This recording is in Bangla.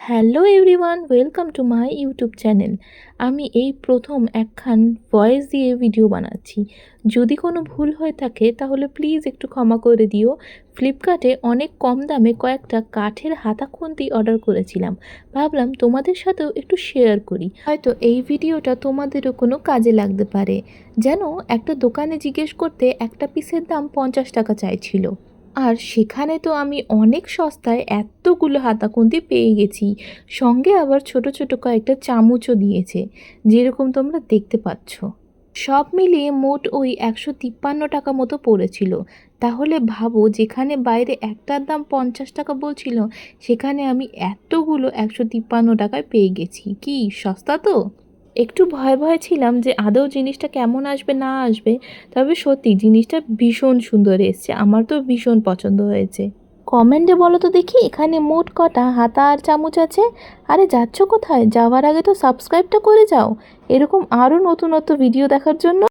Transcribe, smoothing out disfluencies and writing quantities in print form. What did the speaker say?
Hello everyone, welcome to my YouTube channel. আমি এই প্রথম একখান ভয়েস দিয়ে ভিডিও বানাচ্ছি। যদি কোনো ভুল হয়ে থাকে তাহলে প্লিজ একটু ক্ষমা করে দিও। ফ্লিপকার্টে অনেক কম দামে কয়েকটা কাঠের হাতাখুন্তি অর্ডার করেছিলাম। ভাবলাম তোমাদের সাথেও একটু শেয়ার করি, হয়তো এই ভিডিওটা তোমাদেরও কোনো কাজে লাগতে পারে। যেন একটা দোকানে জিজ্ঞেস করতে একটা পিসের দাম 50 টাকা চাইছিল, আর সেখানে তো আমি অনেক সস্তায় এতগুলো হাতাখুন্তি পেয়ে গেছি। সঙ্গে আবার ছোট ছোট কয়েকটা চামচও দিয়েছে, যেরকম তোমরা দেখতে পাচ্ছ। সব মিলিয়ে মোট ওই 153 টাকা মতো পড়েছিল। তাহলে ভাবো, যেখানে বাইরে একটার দাম 50 টাকা বলছিল, সেখানে আমি এতগুলো 153 টাকায় পেয়ে গেছি। কি সস্তা তো! একটু ভয় ভয় ছিলাম যে আদৌ জিনিসটা কেমন আসবে না আসবে, তবে সত্যি জিনিসটা ভীষণ সুন্দর এসছে। আমার তো ভীষণ পছন্দ হয়েছে। কমেন্টে বলো তো দেখি, এখানে মোট কটা হাতা আর চামচ আছে? আরে যাচ্ছ কোথায়? যাওয়ার আগে তো সাবস্ক্রাইবটা করে যাও, এরকম আরও নতুনত্ব ভিডিও দেখার জন্য।